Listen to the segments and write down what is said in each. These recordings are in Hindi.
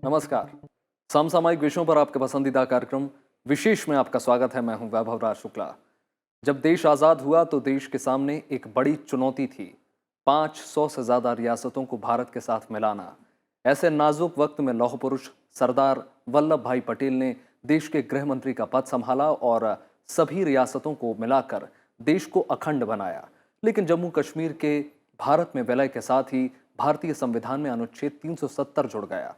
नमस्कार। समसामयिक विषयों पर आपके पसंदीदा कार्यक्रम विशेष में आपका स्वागत है। मैं हूं वैभव राज शुक्ला। जब देश आज़ाद हुआ तो देश के सामने एक बड़ी चुनौती थी, 500 से ज़्यादा रियासतों को भारत के साथ मिलाना। ऐसे नाजुक वक्त में लौह पुरुष सरदार वल्लभ भाई पटेल ने देश के गृह मंत्री का पद संभाला और सभी रियासतों को मिलाकर देश को अखंड बनाया। लेकिन जम्मू कश्मीर के भारत में विलय के साथ ही भारतीय संविधान में अनुच्छेद 370 जुड़ गया।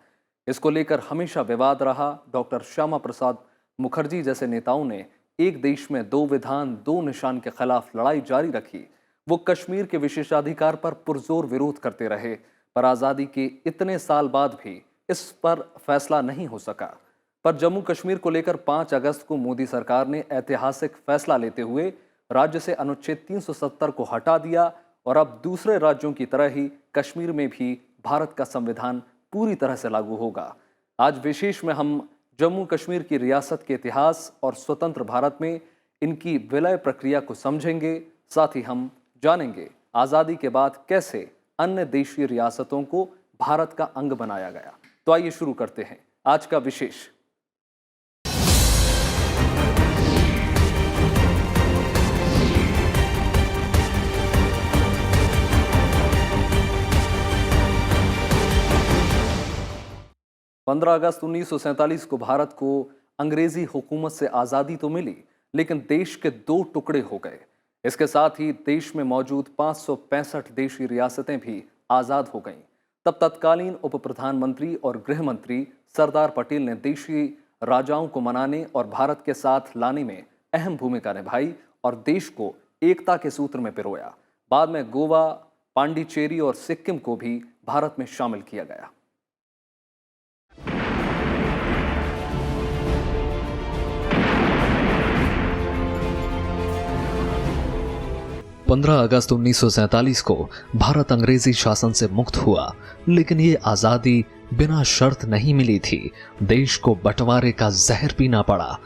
इसको लेकर हमेशा विवाद रहा। डॉक्टर श्यामा प्रसाद मुखर्जी जैसे नेताओं ने एक देश में दो विधान दो निशान के खिलाफ लड़ाई जारी रखी। वो कश्मीर के विशेषाधिकार पर पुरजोर विरोध करते रहे, पर आज़ादी के इतने साल बाद भी इस पर फैसला नहीं हो सका। पर जम्मू कश्मीर को लेकर 5 अगस्त को मोदी सरकार ने ऐतिहासिक फैसला लेते हुए राज्य से अनुच्छेद 370 को हटा दिया और अब दूसरे राज्यों की तरह ही कश्मीर में भी भारत का संविधान पूरी तरह से लागू होगा। आज विशेष में हम जम्मू कश्मीर की रियासत के इतिहास और स्वतंत्र भारत में इनकी विलय प्रक्रिया को समझेंगे। साथ ही हम जानेंगे आज़ादी के बाद कैसे अन्य देशीय रियासतों को भारत का अंग बनाया गया। तो आइए शुरू करते हैं आज का विशेष। 15 अगस्त 1947 को भारत को अंग्रेजी हुकूमत से आज़ादी तो मिली, लेकिन देश के 2 टुकड़े हो गए। इसके साथ ही देश में मौजूद 565 देशी रियासतें भी आज़ाद हो गईं। तब तत्कालीन उप प्रधानमंत्री और गृह मंत्री सरदार पटेल ने देशी राजाओं को मनाने और भारत के साथ लाने में अहम भूमिका निभाई और देश को एकता के सूत्र में पिरोया। बाद में गोवा, पांडिचेरी और सिक्किम को भी भारत में शामिल किया गया। 15 अगस्त 1947 को भारत अंग्रेजी शासन से मुक्त हुआ, लेकिन ये आजादी बिना शर्त नहीं मिली थी। देश को बंटवारे का जहर पीना पड़ा।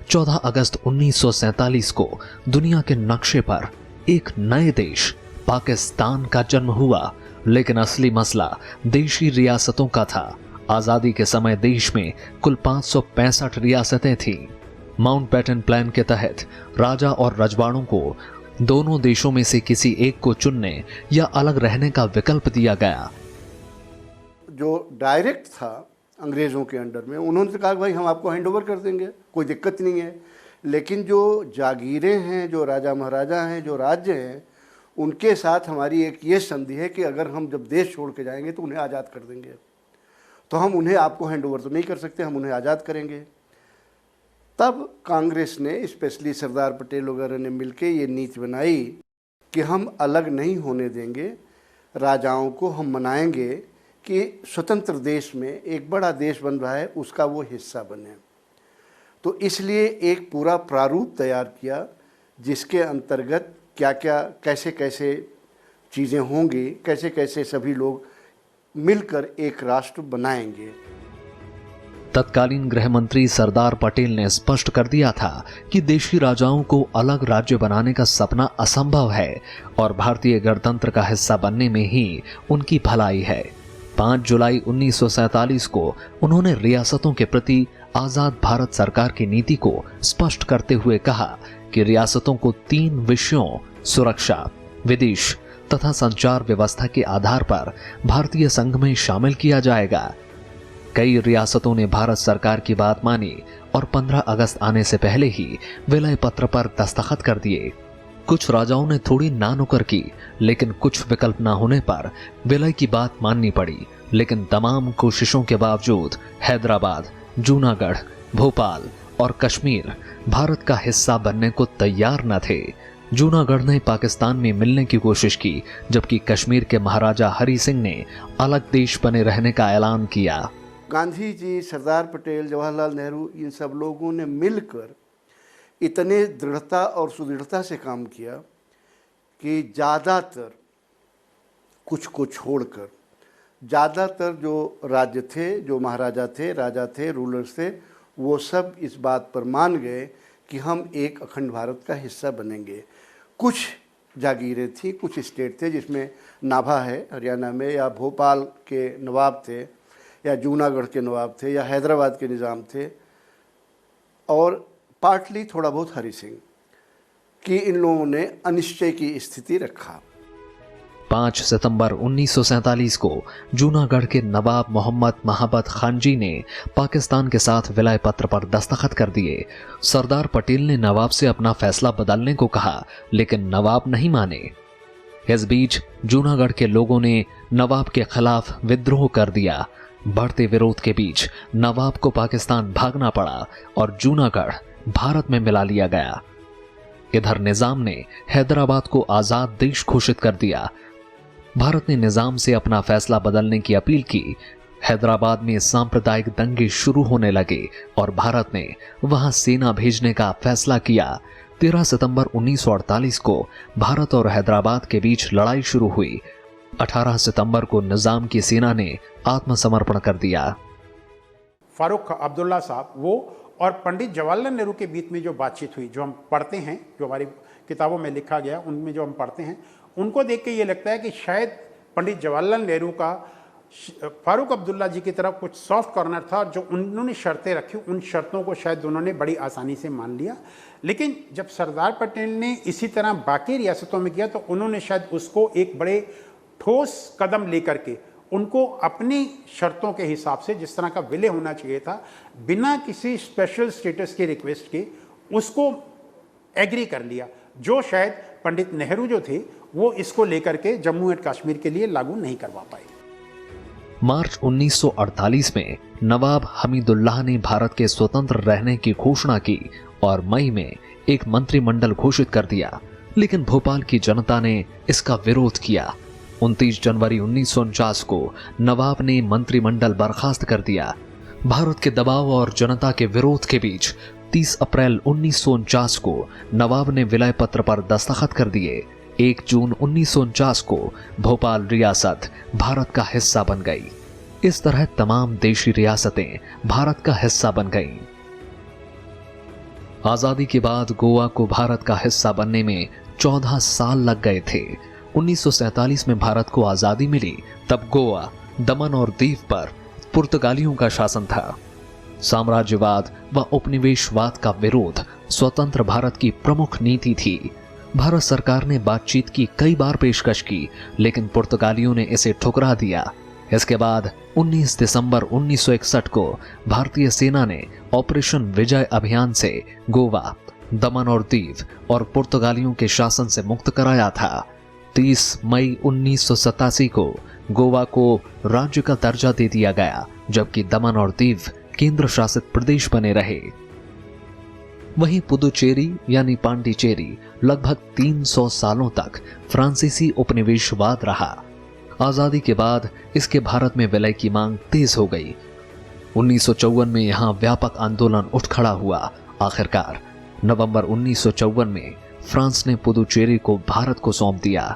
14 अगस्त 1947 को दुनिया के नक्शे पर एक नए देश पाकिस्तान का जन्म हुआ, लेकिन असली मसला देशी रियासतों का था। आजादी के समय देश में कुल 565 रियासतें थीं। माउंटबेटन प्लान के तहत राजा और रजवाड़ों को दोनों देशों में से किसी एक को चुनने या अलग रहने का विकल्प दिया गया। जो डायरेक्ट था अंग्रेज़ों के अंडर में, उन्होंने तो कहा भाई हम आपको हैंडओवर कर देंगे, कोई दिक्कत नहीं है। लेकिन जो जागीरें हैं, जो राजा महाराजा हैं, जो राज्य हैं, उनके साथ हमारी एक ये संधि है कि अगर हम जब देश छोड़ के जाएंगे तो उन्हें आज़ाद कर देंगे। तो हम उन्हें आपको हैंडओवर तो नहीं कर सकते, हम उन्हें आज़ाद करेंगे। तब कांग्रेस ने, स्पेशली सरदार पटेल वगैरह ने मिलके ये नीति बनाई कि हम अलग नहीं होने देंगे, राजाओं को हम मनाएंगे कि स्वतंत्र देश में एक बड़ा देश बन रहा है, उसका वो हिस्सा बने। तो इसलिए एक पूरा प्रारूप तैयार किया जिसके अंतर्गत क्या क्या कैसे कैसे चीज़ें होंगी, कैसे कैसे सभी लोग मिलकर एक राष्ट्र बनाएंगे। तत्कालीन गृह मंत्री सरदार पटेल ने स्पष्ट कर दिया था कि देशी राजाओं को अलग राज्य बनाने का सपना असंभव है और भारतीय गणतंत्र का हिस्सा बनने में ही उनकी भलाई है। 5 जुलाई 1947 को उन्होंने रियासतों के प्रति आजाद भारत सरकार की नीति को स्पष्ट करते हुए कहा कि रियासतों को 3 विषयों सुरक्षा, विदेश तथा संचार व्यवस्था के आधार पर भारतीय संघ में शामिल किया जाएगा। कई रियासतों ने भारत सरकार की बात मानी और 15 अगस्त आने से पहले ही विलय पत्र पर दस्तखत कर दिए। कुछ राजाओं ने थोड़ी नानुकर की, लेकिन कुछ विकल्प न होने पर विलय की बात माननी पड़ी। लेकिन तमाम कोशिशों के बावजूद हैदराबाद, जूनागढ़, भोपाल और कश्मीर भारत का हिस्सा बनने को तैयार न थे। जूनागढ़ ने पाकिस्तान में मिलने की कोशिश की, जबकि कश्मीर के महाराजा हरि सिंह ने अलग देश बने रहने का ऐलान किया। गांधी जी, सरदार पटेल, जवाहरलाल नेहरू, इन सब लोगों ने मिलकर इतने दृढ़ता और सुदृढ़ता से काम किया कि ज़्यादातर, कुछ को छोड़कर ज़्यादातर जो राज्य थे, जो महाराजा थे, राजा थे, रूलर्स थे, वो सब इस बात पर मान गए कि हम एक अखंड भारत का हिस्सा बनेंगे। कुछ जागीरें थी, कुछ स्टेट थे जिसमें नाभा है हरियाणा में, या भोपाल के नवाब थे, या जूनागढ़ के नवाब थे या हैदराबाद के निज़ाम थे, और पार्टली थोड़ा बहुत हरि सिंह कि इन लोगों ने अनिश्चय की स्थिति रखा। 5 सितंबर 1947 को जूनागढ़ के नवाब मोहम्मद महाबत खान जी ने पाकिस्तान के साथ विलय पत्र पर दस्तखत कर दिए। सरदार पटेल ने नवाब से अपना फैसला बदलने को कहा, लेकिन नवाब नहीं माने। इस बीच जूनागढ़ के लोगों ने नवाब के खिलाफ विद्रोह कर दिया। बढ़ते विरोध के बीच नवाब को पाकिस्तान भागना पड़ा और जूनागढ़ भारत में मिला लिया गया। इधर निजाम ने हैदराबाद को आजाद देश घोषित कर दिया। भारत ने निजाम से अपना फैसला बदलने की अपील की। हैदराबाद में सांप्रदायिक दंगे शुरू होने लगे और भारत ने वहां सेना भेजने का फैसला किया। 13 सितंबर 1948 को भारत और हैदराबाद के बीच लड़ाई शुरू हुई। 18 सितंबर को निजाम की सेना ने आत्मसमर्पण कर दिया। फारूक अब्दुल्ला साहब वो और पंडित जवाहरलाल नेहरू के बीच में जो बातचीत हुई, जो हम पढ़ते हैं, जो हमारी किताबों में लिखा गया, उनमें जो हम पढ़ते हैं, उनको देख के ये लगता है कि शायद पंडित जवाहरलाल नेहरू का फारूक अब्दुल्ला जी की तरफ कुछ सॉफ्ट कॉर्नर था, जो उन्होंने शर्तें रखी, उन शर्तों को शायद उन्होंने बड़ी आसानी से मान लिया। लेकिन जब सरदार पटेल ने इसी तरह बाकी रियासतों में किया तो उन्होंने शायद उसको एक बड़े ठोस कदम लेकर के उनको अपनी शर्तों के हिसाब से, जिस तरह का विलय होना चाहिए था, बिना किसी स्पेशल स्टेटस की रिक्वेस्ट के उसको एग्री कर लिया, जो शायद पंडित नेहरू जो थे वो इसको लेकर के जम्मू एंड कश्मीर के लिए लागू नहीं करवा पाए। मार्च 1948 में नवाब हमीदुल्लाह ने भारत के स्वतंत्र रहने की घोषणा की और मई में एक मंत्रिमंडल घोषित कर दिया, लेकिन भोपाल की जनता ने इसका विरोध किया। 29 जनवरी 1949 को नवाब ने मंत्रिमंडल बर्खास्त कर दिया। भारत के दबाव और जनता के विरोध के बीच 30 अप्रैल 1949 को नवाब ने विलय पत्र पर दस्तखत कर दिए। 1 जून 1949 को भोपाल रियासत भारत का हिस्सा बन गई। इस तरह तमाम देशी रियासतें भारत का हिस्सा बन गईं। आजादी के बाद गोवा को भारत का हिस्सा बनने में 14 साल लग गए थे। 1947 में भारत को आजादी मिली, तब गोवा, दमन और दीव पर पुर्तगालियों का शासन था। साम्राज्यवाद व उपनिवेशवाद का विरोध स्वतंत्र भारत की प्रमुख नीति थी। भारत सरकार ने बातचीत की कई बार पेशकश की, लेकिन पुर्तगालियों ने इसे ठुकरा दिया। इसके बाद 19 दिसंबर 1961 को भारतीय सेना ने ऑपरेशन विजय अभियान से गोवा, दमन और दीव और पुर्तगालियों के शासन से मुक्त कराया था। 30 मई 1987 को गोवा को राज्य का दर्जा दे दिया गया, जबकि दमन और दीव केंद्र शासित प्रदेश बने रहे। वहीं पुदुचेरी यानी पांडिचेरी लगभग 300 सालों तक फ्रांसीसी उपनिवेशवाद रहा। आजादी के बाद इसके भारत में विलय की मांग तेज हो गई। 1954 में यहां व्यापक आंदोलन उठ खड़ा हुआ। आखिरकार नवंबर 1954 में फ्रांस ने पुदुचेरी को भारत को सौंप दिया।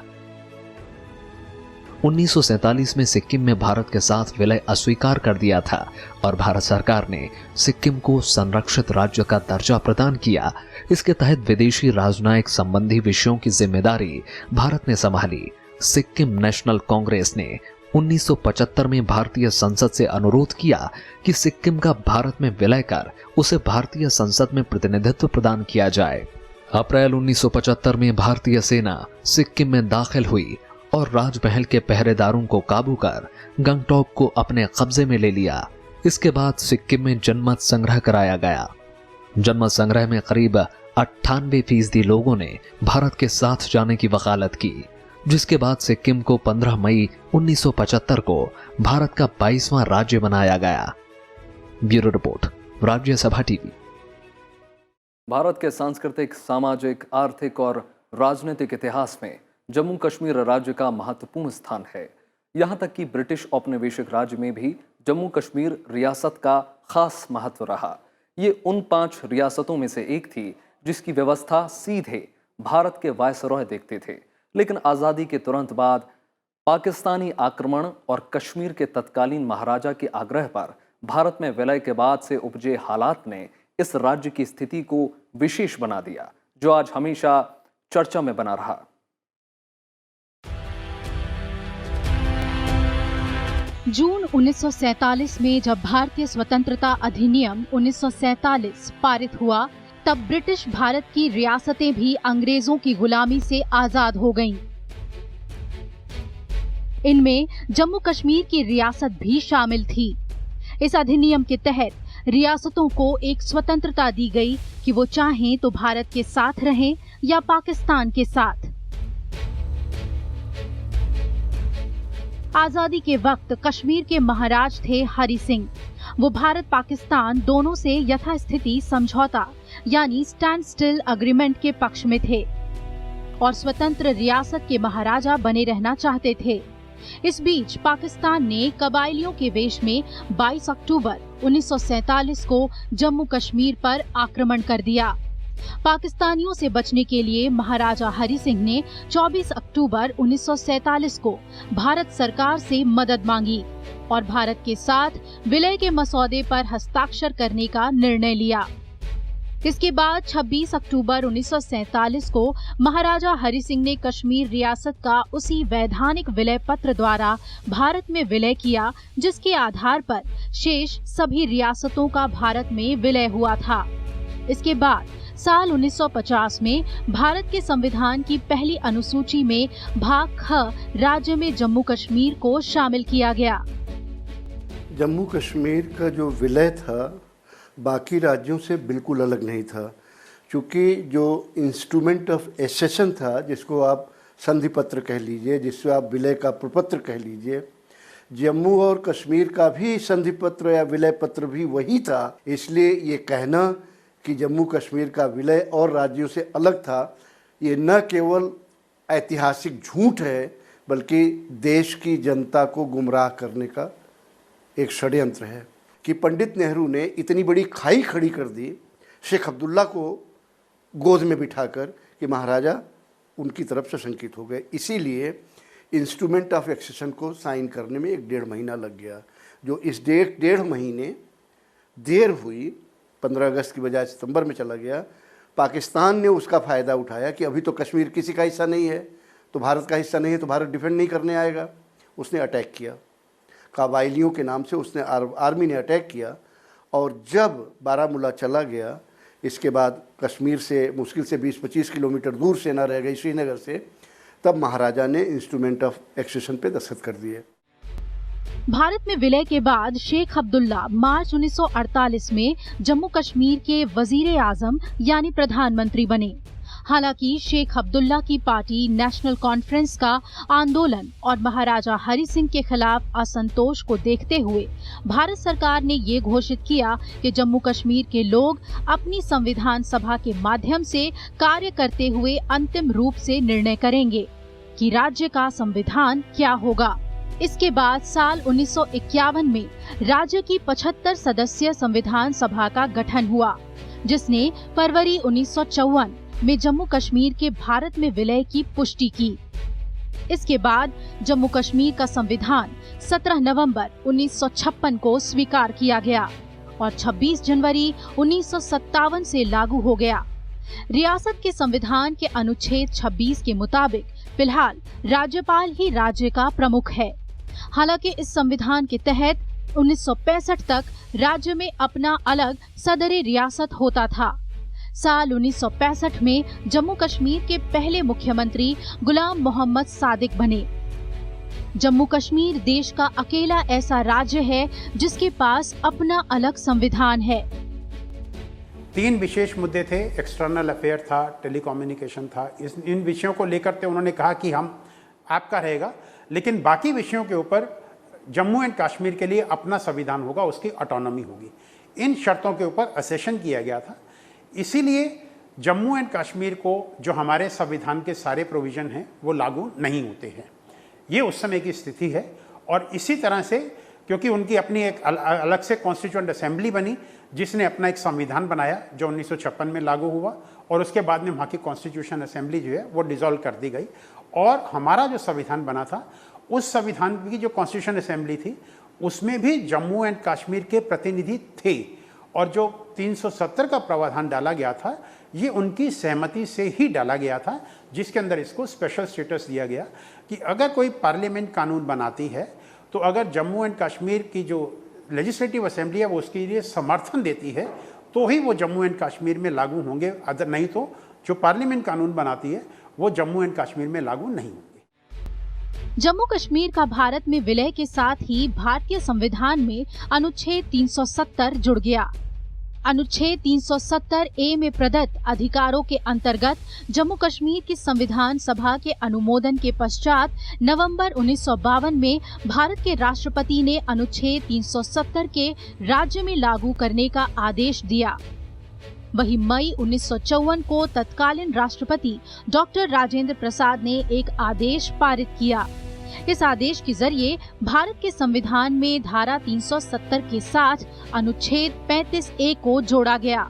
1947 में सिक्किम में भारत के साथ विलय अस्वीकार कर दिया था और भारत सरकार ने सिक्किम को संरक्षित राज्य का दर्जा प्रदान किया। इसके तहत विदेशी राजनयिक संबंधी विषयों की जिम्मेदारी भारत ने संभाली। सिक्किम नेशनल कांग्रेस ने 1975 में भारतीय संसद से अनुरोध किया कि सिक्किम का भारत में विलय कर उसे भारतीय संसद में प्रतिनिधित्व प्रदान किया जाए। अप्रैल 1975 में भारतीय सेना सिक्किम में दाखिल हुई और राजमहल के पहरेदारों को काबू कर गंगटोक को अपने कब्जे में ले लिया। इसके बाद सिक्किम में जनमत संग्रह कराया गया। जनमत संग्रह में करीब 98% लोगों ने भारत के साथ जाने की वकालत की, जिसके बाद सिक्किम को 15 मई 1975 को भारत का 22वां राज्य बनाया गया। Bureau report, Rajya Sabha TV. Bharat के सांस्कृतिक, सामाजिक, आर्थिक और राजनीतिक इतिहास में जम्मू कश्मीर राज्य का महत्वपूर्ण स्थान है। यहाँ तक कि ब्रिटिश औपनिवेशिक राज्य में भी जम्मू कश्मीर रियासत का खास महत्व रहा। ये उन 5 रियासतों में से एक थी जिसकी व्यवस्था सीधे भारत के वायसरॉय देखते थे। लेकिन आज़ादी के तुरंत बाद पाकिस्तानी आक्रमण और कश्मीर के तत्कालीन महाराजा के आग्रह पर भारत में विलय के बाद से उपजे हालात ने इस राज्य की स्थिति को विशेष बना दिया, जो आज हमेशा चर्चा में बना रहा। जून 1947 में जब भारतीय स्वतंत्रता अधिनियम 1947 पारित हुआ, तब ब्रिटिश भारत की रियासतें भी अंग्रेजों की गुलामी से आजाद हो गईं। इनमें जम्मू कश्मीर की रियासत भी शामिल थी। इस अधिनियम के तहत रियासतों को एक स्वतंत्रता दी गई कि वो चाहें तो भारत के साथ रहें या पाकिस्तान के साथ। आजादी के वक्त कश्मीर के महाराज थे हरि सिंह। वो भारत पाकिस्तान दोनों से यथास्थिति समझौता यानी स्टैंड स्टिल अग्रीमेंट के पक्ष में थे और स्वतंत्र रियासत के महाराजा बने रहना चाहते थे। इस बीच पाकिस्तान ने कबायलियों के वेश में 22 अक्टूबर 1947 को जम्मू कश्मीर पर आक्रमण कर दिया। पाकिस्तानियों से बचने के लिए महाराजा हरि सिंह ने 24 अक्टूबर 1947 को भारत सरकार से मदद मांगी और भारत के साथ विलय के मसौदे पर हस्ताक्षर करने का निर्णय लिया। इसके बाद 26 अक्टूबर 1947 को महाराजा हरि सिंह ने कश्मीर रियासत का उसी वैधानिक विलय पत्र द्वारा भारत में विलय किया, जिसके आधार पर शेष सभी रियासतों का भारत में विलय हुआ था। इसके बाद साल 1950 में भारत के संविधान की पहली अनुसूची में भाग ख राज्य में जम्मू कश्मीर को शामिल किया गया। जम्मू कश्मीर का जो विलय था बाकी राज्यों से बिल्कुल अलग नहीं था, क्योंकि जो इंस्ट्रूमेंट ऑफ एसेशन था, जिसको आप संधि पत्र कह लीजिए, जिससे आप विलय का प्रपत्र कह लीजिए, जम्मू और कश्मीर का भी संधि पत्र या विलय पत्र भी वही था। इसलिए ये कहना कि जम्मू कश्मीर का विलय और राज्यों से अलग था, ये न केवल ऐतिहासिक झूठ है बल्कि देश की जनता को गुमराह करने का एक षड्यंत्र है कि पंडित नेहरू ने इतनी बड़ी खाई खड़ी कर दी शेख अब्दुल्ला को गोद में बिठाकर कि महाराजा उनकी तरफ से शंकित हो गए। इसीलिए इंस्ट्रूमेंट ऑफ एक्सेशन को साइन करने में 1-1.5 महीना लग गया। जो इस 1.5 महीने देर हुई, 15 अगस्त की बजाय सितंबर में चला गया। पाकिस्तान ने उसका फ़ायदा उठाया कि अभी तो कश्मीर किसी का हिस्सा नहीं है, तो भारत का हिस्सा नहीं है, तो भारत डिफेंड नहीं करने आएगा। उसने अटैक किया, कबायलियों के नाम से उसने आर्मी ने अटैक किया। और जब बारामूला चला गया, इसके बाद कश्मीर से मुश्किल से 20-25 किलोमीटर दूर सेना रह गई श्रीनगर से, तब महाराजा ने इंस्ट्रूमेंट ऑफ एक्सेशन पे दस्तखत कर दिए। भारत में विलय के बाद शेख अब्दुल्ला मार्च 1948 में जम्मू कश्मीर के वजीर आजम यानी प्रधानमंत्री बने। हालांकि शेख अब्दुल्ला की पार्टी नेशनल कॉन्फ्रेंस का आंदोलन और महाराजा हरि सिंह के खिलाफ असंतोष को देखते हुए भारत सरकार ने ये घोषित किया कि जम्मू कश्मीर के लोग अपनी संविधान सभा के माध्यम से कार्य करते हुए अंतिम रूप से निर्णय करेंगे कि राज्य का संविधान क्या होगा। इसके बाद साल 1951 में राज्य की 75 सदस्यीय संविधान सभा का गठन हुआ, जिसने फरवरी 1954 में जम्मू कश्मीर के भारत में विलय की पुष्टि की। इसके बाद जम्मू कश्मीर का संविधान 17 नवंबर 1956 को स्वीकार किया गया और 26 जनवरी 1957 से लागू हो गया। रियासत के संविधान के अनुच्छेद 26 के मुताबिक फिलहाल राज्यपाल ही राज्य का प्रमुख है। हालांकि इस संविधान के तहत 1965 तक राज्य में अपना अलग सदर रियासत होता था। साल 1965 में जम्मू कश्मीर के पहले मुख्यमंत्री गुलाम मोहम्मद सादिक बने। जम्मू कश्मीर देश का अकेला ऐसा राज्य है जिसके पास अपना अलग संविधान है। 3 विशेष मुद्दे थे, एक्सटर्नल अफेयर था, टेलीकम्युनिकेशन था। इन विषयों को लेकर के उन्होंने कहा कि हम आपका रहेगा, लेकिन बाकी विषयों के ऊपर जम्मू एंड कश्मीर के लिए अपना संविधान होगा, उसकी ऑटोनॉमी होगी। इन शर्तों के ऊपर असेशन किया गया था। इसीलिए जम्मू एंड कश्मीर को जो हमारे संविधान के सारे प्रोविज़न हैं वो लागू नहीं होते हैं। ये उस समय की स्थिति है। और इसी तरह से क्योंकि उनकी अपनी एक अलग से कॉन्स्टिट्यूएंट असेंबली बनी जिसने अपना एक संविधान बनाया जो 1956 में लागू हुआ, और उसके बाद में वहाँ की कॉन्स्टिट्यूशन असेंबली जो है वो डिसॉल्व कर दी गई। और हमारा जो संविधान बना था, उस संविधान की जो कॉन्स्टिट्यूशन असेंबली थी उसमें भी जम्मू एंड कश्मीर के प्रतिनिधि थे। और जो 370 का प्रावधान डाला गया था ये उनकी सहमति से ही डाला गया था, जिसके अंदर इसको स्पेशल स्टेटस दिया गया कि अगर कोई पार्लियामेंट कानून बनाती है तो अगर जम्मू एंड कश्मीर की जो लेजिस्लेटिव असेंबली है वो उसके लिए समर्थन देती है तो ही वो जम्मू एंड कश्मीर में लागू होंगे, अदर नहीं तो जो पार्लियामेंट कानून बनाती है वो जम्मू एंड कश्मीर में लागू नहीं होंगे। जम्मू कश्मीर का भारत में विलय के साथ ही भारतीय संविधान में अनुच्छेद 370 जुड़ गया। अनुच्छेद 370 ए में प्रदत्त अधिकारों के अंतर्गत जम्मू कश्मीर की संविधान सभा के अनुमोदन के पश्चात नवंबर 1952 में भारत के राष्ट्रपति ने अनुच्छेद 370 के राज्य में लागू करने का आदेश दिया। वहीं मई 1954 को तत्कालीन राष्ट्रपति डॉक्टर राजेंद्र प्रसाद ने एक आदेश पारित किया। इस आदेश के जरिए भारत के संविधान में धारा 370 के साथ अनुच्छेद 35A को जोड़ा गया।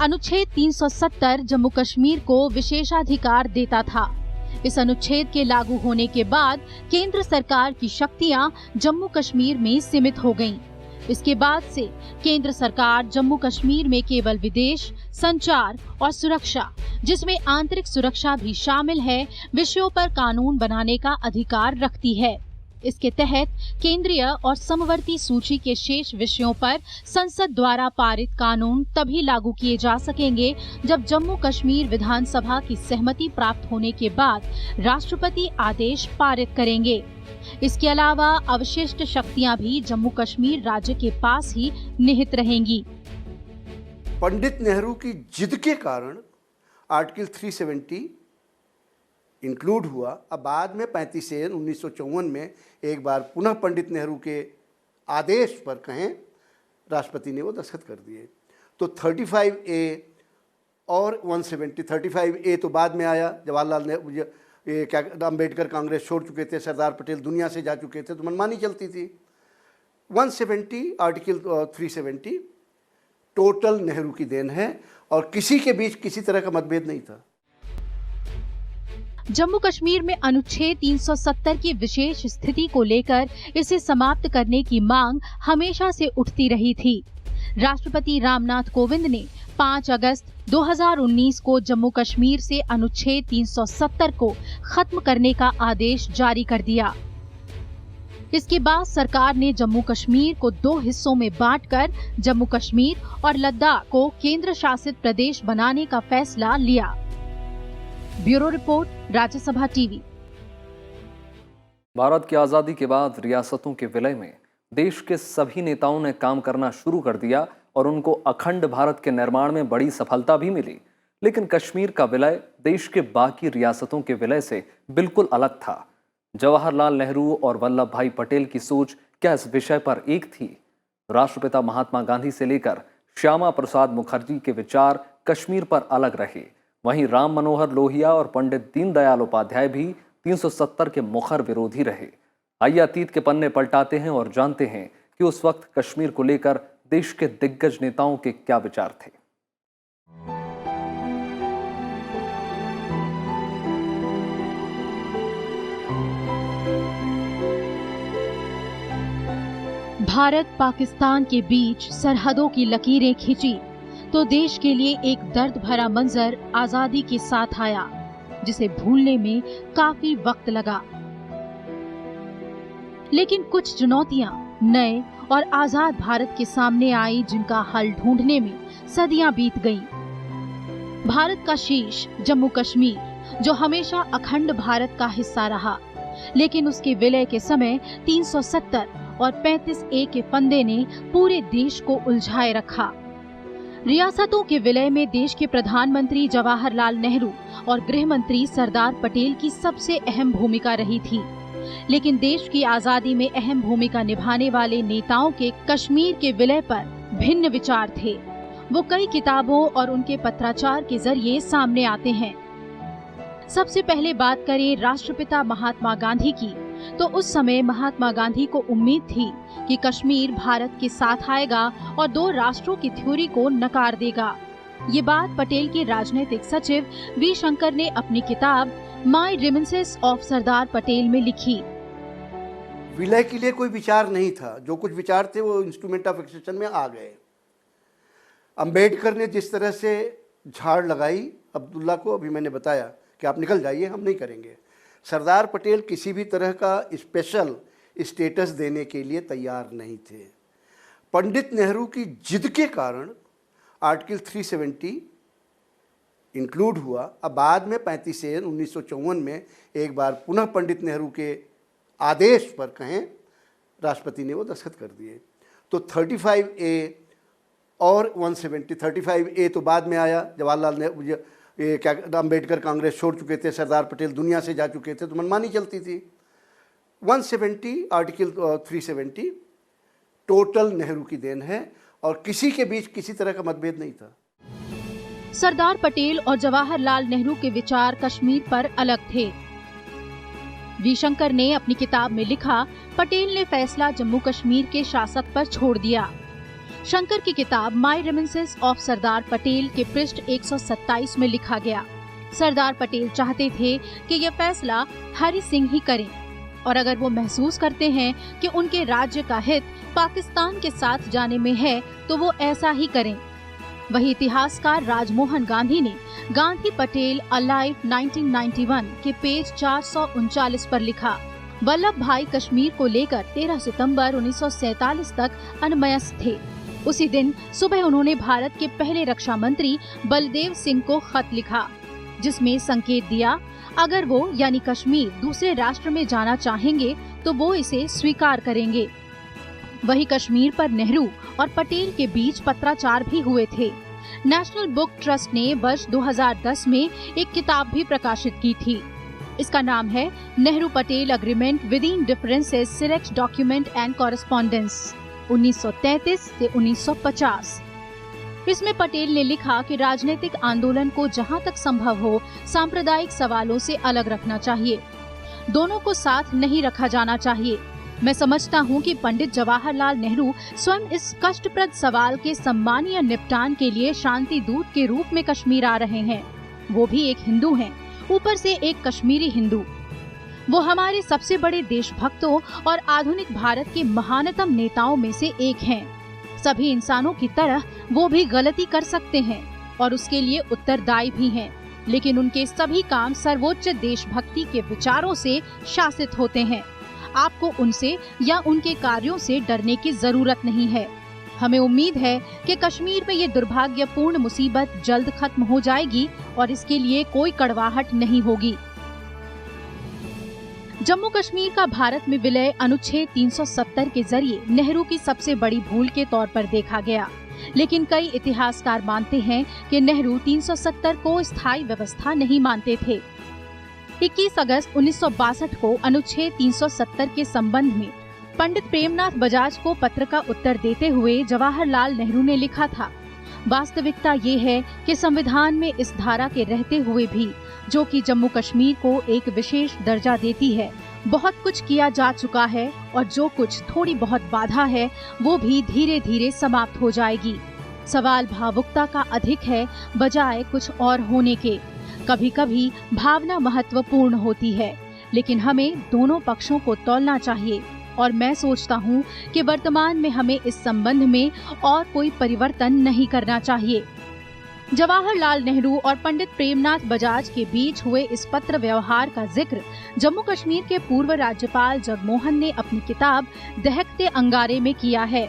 अनुच्छेद 370 जम्मू कश्मीर को विशेषाधिकार देता था। इस अनुच्छेद के लागू होने के बाद केंद्र सरकार की शक्तियां जम्मू कश्मीर में सीमित हो गईं। इसके बाद से केंद्र सरकार जम्मू कश्मीर में केवल विदेश, संचार और सुरक्षा, जिसमें आंतरिक सुरक्षा भी शामिल है, विषयों पर कानून बनाने का अधिकार रखती है। इसके तहत केंद्रीय और समवर्ती सूची के शेष विषयों पर संसद द्वारा पारित कानून तभी लागू किए जा सकेंगे जब जम्मू कश्मीर विधानसभा की सहमति प्राप्त होने के बाद राष्ट्रपति आदेश पारित करेंगे। इसके अलावा अवशिष्ट शक्तियां भी जम्मू कश्मीर राज्य के पास ही निहित रहेंगी। पंडित नेहरू की जिद के कारण आर्टिकल 370 इंक्लूड हुआ। अब बाद में 35 से 1954 में एक बार पुनः पंडित नेहरू के आदेश पर कहें राष्ट्रपति ने वो दस्तखत कर दिए। तो 35A और 170, 35A तो बाद में आया, जवाहरलाल नेहरू, ये क्या अम्बेडकर कांग्रेस छोड़ चुके थे, सरदार पटेल दुनिया से जा चुके थे, तो मनमानी चलती थी। 170 आर्टिकल 370 टोटल नेहरू की देन है और किसी के बीच किसी तरह का मतभेद नहीं था। जम्मू कश्मीर में अनुच्छेद 370 की विशेष स्थिति को लेकर इसे समाप्त करने की मांग हमेशा से उठती रही थी। राष्ट्रपति रामनाथ कोविंद ने 5 अगस्त 2019 को जम्मू कश्मीर से अनुच्छेद 370 को खत्म करने का आदेश जारी कर दिया। इसके बाद सरकार ने जम्मू कश्मीर को 2 हिस्सों में बांटकर जम्मू कश्मीर और लद्दाख को केंद्र शासित प्रदेश बनाने का फैसला लिया। Bureau report, Rajya Sabha TV. Bharat की आज़ादी के बाद रियासतों के विलय में देश के सभी नेताओं ने काम करना शुरू कर दिया और उनको अखंड भारत के निर्माण में बड़ी सफलता भी मिली। लेकिन कश्मीर का विलय देश के बाकी रियासतों के विलय से बिल्कुल अलग था। जवाहरलाल नेहरू और वल्लभ भाई पटेल की सोच क्या इस विषय पर एक थी? राष्ट्रपिता महात्मा गांधी से लेकर श्यामा प्रसाद मुखर्जी के विचार कश्मीर पर अलग रहे। वहीं राम मनोहर लोहिया और पंडित दीनदयाल उपाध्याय भी 370 के मुखर विरोधी रहे। आइए अतीत के पन्ने पलटाते हैं और जानते हैं कि उस वक्त कश्मीर को लेकर देश के दिग्गज नेताओं के क्या विचार थे। भारत पाकिस्तान के बीच सरहदों की लकीरें खींची तो देश के लिए एक दर्द भरा मंजर आजादी के साथ आया, जिसे भूलने में काफी वक्त लगा। लेकिन कुछ चुनौतियां नए और आजाद भारत के सामने आई, जिनका हल ढूंढने में सदियां बीत गईं। भारत का शीश जम्मू कश्मीर, जो हमेशा अखंड भारत का हिस्सा रहा, लेकिन उसके विलय के समय 370 और 35A के फंदे ने पूरे देश को उलझाए रखा। रियासतों के विलय में देश के प्रधानमंत्री जवाहरलाल नेहरू और गृह मंत्री सरदार पटेल की सबसे अहम भूमिका रही थी। लेकिन देश की आजादी में अहम भूमिका निभाने वाले नेताओं के कश्मीर के विलय पर भिन्न विचार थे। वो कई किताबों और उनके पत्राचार के जरिए सामने आते हैं। सबसे पहले बात करें राष्ट्रपिता महात्मा गांधी की, तो उस समय महात्मा गांधी को उम्मीद थी कि कश्मीर भारत के साथ आएगा और 2 राष्ट्रों की थ्योरी को नकार देगा। ये बात पटेल के राजनीतिक सचिव वी शंकर ने अपनी किताब माई रिमिनिसेंस ऑफ सरदार पटेल में लिखी। विलय के लिए कोई विचार नहीं था, जो कुछ विचार थे वो इंस्ट्रूमेंट ऑफ एक्सेशन में आ गए। अंबेडकर ने जिस तरह से झाड़ लगाई अब्दुल्ला को, अभी मैंने बताया कि आप निकल जाइए, हम नहीं करेंगे। सरदार पटेल किसी भी तरह का स्पेशल स्टेटस देने के लिए तैयार नहीं थे। पंडित नेहरू की जिद के कारण आर्टिकल 370 इंक्लूड हुआ। अब बाद में 35 से 1954 में एक बार पुनः पंडित नेहरू के आदेश पर कहें राष्ट्रपति ने वो दस्तखत कर दिए। तो 35A और 170, 35A तो बाद में आया, जवाहरलाल नेहरू ये क्या अम्बेडकर कांग्रेस छोड़ चुके थे, सरदार पटेल दुनिया से जा चुके थे, तो मनमानी चलती थी। 170 आर्टिकल 370 टोटल नेहरू की देन है और किसी के बीच किसी तरह का मतभेद नहीं था। सरदार पटेल और जवाहरलाल नेहरू के विचार कश्मीर पर अलग थे। वी शंकर ने अपनी किताब में लिखा, पटेल ने फैसला जम्मू कश्मीर के शासक पर छोड़ दिया। शंकर की किताब माई रेमिनिसेंस ऑफ सरदार पटेल के पृष्ठ 127 में लिखा गया, सरदार पटेल चाहते थे कि यह फैसला हरि सिंह ही करें और अगर वो महसूस करते हैं कि उनके राज्य का हित पाकिस्तान के साथ जाने में है तो वो ऐसा ही करें। वही इतिहासकार राजमोहन गांधी ने गांधी पटेल अलाइव 1991 के पेज 439 पर लिखा, वल्लभ भाई कश्मीर को लेकर 13 सितंबर 1947 तक अनमयस्क थे। उसी दिन सुबह उन्होंने भारत के पहले रक्षा मंत्री बलदेव सिंह को खत लिखा, जिसमें संकेत दिया अगर वो यानी कश्मीर दूसरे राष्ट्र में जाना चाहेंगे तो वो इसे स्वीकार करेंगे। वही कश्मीर पर नेहरू और पटेल के बीच पत्राचार भी हुए थे। नेशनल बुक ट्रस्ट ने वर्ष 2010 में एक किताब भी प्रकाशित की थी। इसका नाम है Nehru Patel agreement with in differences select document and correspondence 1933 से 1950। इसमें पटेल ने लिखा कि राजनीतिक आंदोलन को जहां तक संभव हो सांप्रदायिक सवालों से अलग रखना चाहिए, दोनों को साथ नहीं रखा जाना चाहिए। मैं समझता हूं कि पंडित जवाहरलाल नेहरू स्वयं इस कष्टप्रद सवाल के सम्मानीय निपटान के लिए शांति दूत के रूप में कश्मीर आ रहे हैं। वो भी एक हिंदू हैं, ऊपर से एक कश्मीरी हिंदू। वो हमारे सबसे बड़े देशभक्तों और आधुनिक भारत के महानतम नेताओं में से एक हैं। सभी इंसानों की तरह वो भी गलती कर सकते हैं और उसके लिए उत्तरदायी भी हैं, लेकिन उनके सभी काम सर्वोच्च देशभक्ति के विचारों से शासित होते हैं। आपको उनसे या उनके कार्यों से डरने की जरूरत नहीं है। हमें उम्मीद है कि कश्मीर में ये दुर्भाग्यपूर्ण मुसीबत जल्द खत्म हो जाएगी और इसके लिए कोई कड़वाहट नहीं होगी। जम्मू कश्मीर का भारत में विलय अनुच्छेद 370 के जरिए नेहरू की सबसे बड़ी भूल के तौर पर देखा गया, लेकिन कई इतिहासकार मानते हैं कि नेहरू 370 को स्थायी व्यवस्था नहीं मानते थे। 21 अगस्त 1962 को अनुच्छेद 370 के संबंध में पंडित प्रेमनाथ बजाज को पत्र का उत्तर देते हुए जवाहरलाल नेहरू ने लिखा था, वास्तविकता ये है कि संविधान में इस धारा के रहते हुए भी, जो कि जम्मू कश्मीर को एक विशेष दर्जा देती है, बहुत कुछ किया जा चुका है और जो कुछ थोड़ी बहुत बाधा है वो भी धीरे धीरे समाप्त हो जाएगी। सवाल भावुकता का अधिक है बजाय कुछ और होने के। कभी कभी भावना महत्वपूर्ण होती है, लेकिन हमें दोनों पक्षों को तौलना चाहिए और मैं सोचता हूँ कि वर्तमान में हमें इस संबंध में और कोई परिवर्तन नहीं करना चाहिए। जवाहरलाल नेहरू और पंडित प्रेमनाथ बजाज के बीच हुए इस पत्र व्यवहार का जिक्र जम्मू कश्मीर के पूर्व राज्यपाल जगमोहन ने अपनी किताब दहकते अंगारे में किया है।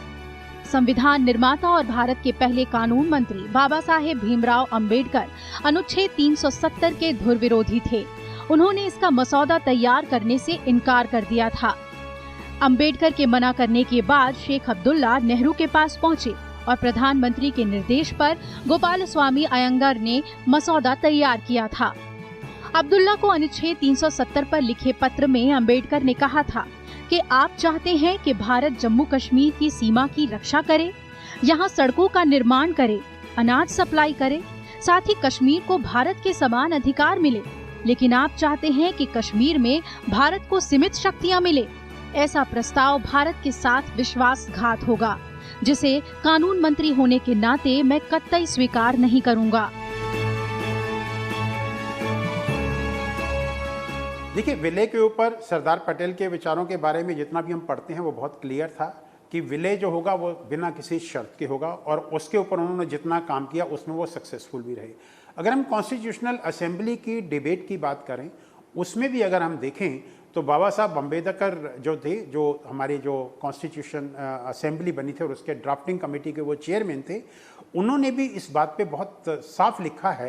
संविधान निर्माता और भारत के पहले कानून मंत्री बाबा साहेब भीमराव अंबेडकर अनुच्छेद 370 के धुर विरोधी थे। उन्होंने इसका मसौदा तैयार करने से इनकार कर दिया था। अंबेडकर के मना करने के बाद शेख अब्दुल्ला नेहरू के पास पहुंचे और प्रधानमंत्री के निर्देश पर गोपाल स्वामी अयंगर ने मसौदा तैयार किया था। अब्दुल्ला को अनुच्छेद 370 पर लिखे पत्र में अंबेडकर ने कहा था कि आप चाहते हैं कि भारत जम्मू कश्मीर की सीमा की रक्षा करे, यहाँ सड़कों का निर्माण करे, अनाज सप्लाई करे, साथ ही कश्मीर को भारत के समान अधिकार मिले, लेकिन आप चाहते हैं कि कश्मीर में भारत को सीमित शक्तियाँ मिले। ऐसा प्रस्ताव भारत के साथ विश्वासघात होगा, जिसे कानून मंत्री होने के नाते मैं कतई स्वीकार नहीं करूंगा। देखिए, विलय के ऊपर सरदार पटेल के विचारों के बारे में जितना भी हम पढ़ते हैं वो बहुत क्लियर था कि विलय जो होगा वो बिना किसी शर्त के होगा और उसके ऊपर उन्होंने जितना काम किया उसमें वो सक्सेसफुल भी रहे। अगर हम कॉन्स्टिट्यूशनल असेंबली की डिबेट की बात करें, उसमें भी अगर हम देखें तो बाबा साहब अम्बेडकर जो थे, जो हमारे जो कॉन्स्टिट्यूशन असेंबली बनी थी और उसके ड्राफ्टिंग कमेटी के वो चेयरमैन थे, उन्होंने भी इस बात पे बहुत साफ लिखा है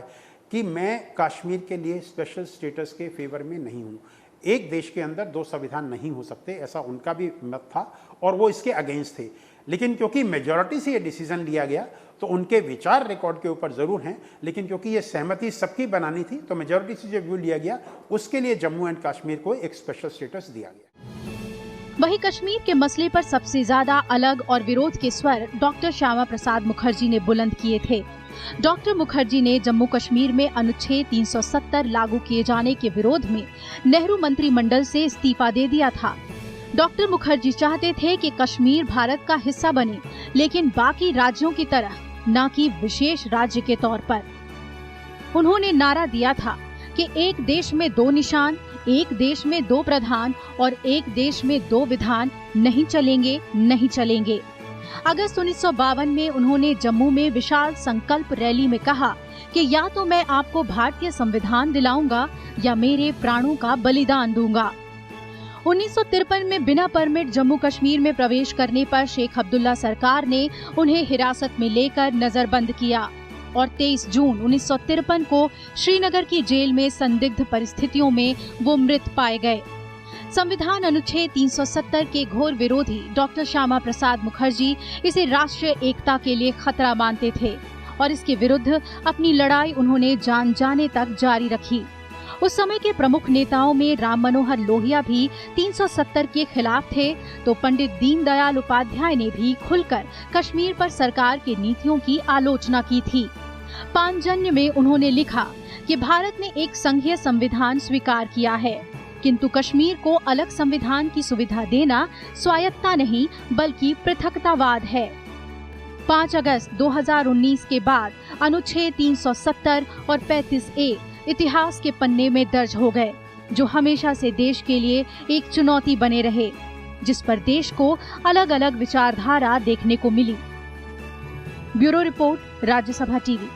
कि मैं कश्मीर के लिए स्पेशल स्टेटस के फेवर में नहीं हूँ। एक देश के अंदर दो संविधान नहीं हो सकते, ऐसा उनका भी मत था और वो इसके अगेंस्ट थे। लेकिन क्योंकि मेजॉरिटी से ये डिसीजन लिया गया तो उनके विचार रिकॉर्ड के ऊपर ज़रूर हैं, लेकिन क्योंकि ये सहमति सबकी बनानी थी तो मेजॉरिटी से जो व्यू लिया गया उसके लिए जम्मू एंड कश्मीर को एक स्पेशल स्टेटस दिया गया। वहीं कश्मीर के मसले पर सबसे ज्यादा अलग और विरोध के स्वर डॉक्टर श्यामा प्रसाद मुखर्जी ने बुलंद किए थे। डॉक्टर मुखर्जी ने जम्मू कश्मीर में अनुच्छेद 370 लागू किए जाने के विरोध में नेहरू मंत्रिमंडल से इस्तीफा दे दिया था। डॉक्टर मुखर्जी चाहते थे कि कश्मीर भारत का हिस्सा बने, लेकिन बाकी राज्यों की तरह, न कि विशेष राज्य के तौर पर। उन्होंने नारा दिया था कि एक देश में दो निशान, एक देश में दो प्रधान और एक देश में दो विधान नहीं चलेंगे, नहीं चलेंगे। अगस्त 1952 में उन्होंने जम्मू में विशाल संकल्प रैली में कहा कि या तो मैं आपको भारतीय संविधान दिलाऊंगा या मेरे प्राणों का बलिदान दूंगा। 1953 में बिना परमिट जम्मू कश्मीर में प्रवेश करने पर शेख अब्दुल्ला सरकार ने उन्हें हिरासत में लेकर नजरबंद किया और 23 जून 1953 को श्रीनगर की जेल में संदिग्ध परिस्थितियों में वो मृत पाए गए। संविधान अनुच्छेद 370 के घोर विरोधी डॉक्टर श्यामा प्रसाद मुखर्जी इसे राष्ट्रीय एकता के लिए खतरा मानते थे और इसके विरुद्ध अपनी लड़ाई उन्होंने जान जाने तक जारी रखी। उस समय के प्रमुख नेताओं में राम मनोहर लोहिया भी 370 के खिलाफ थे, तो पंडित दीनदयाल उपाध्याय ने भी खुलकर कश्मीर पर सरकार की नीतियों की आलोचना की थी। पांचजन्य में उन्होंने लिखा कि भारत ने एक संघीय संविधान स्वीकार किया है, किंतु कश्मीर को अलग संविधान की सुविधा देना स्वायत्तता नहीं बल्कि पृथकतावाद है। 5 अगस्त 2019 के बाद अनुच्छेद 370 और 35A इतिहास के पन्ने में दर्ज हो गए, जो हमेशा से देश के लिए एक चुनौती बने रहे, जिस पर देश को अलग अलग विचारधारा देखने को मिली। Bureau report, Rajya Sabha TV.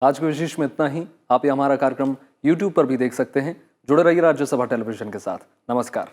आज के विशेष में इतना ही। आप ये हमारा कार्यक्रम YouTube पर भी देख सकते हैं। जुड़े रहिए राज्यसभा टेलीविजन के साथ। नमस्कार।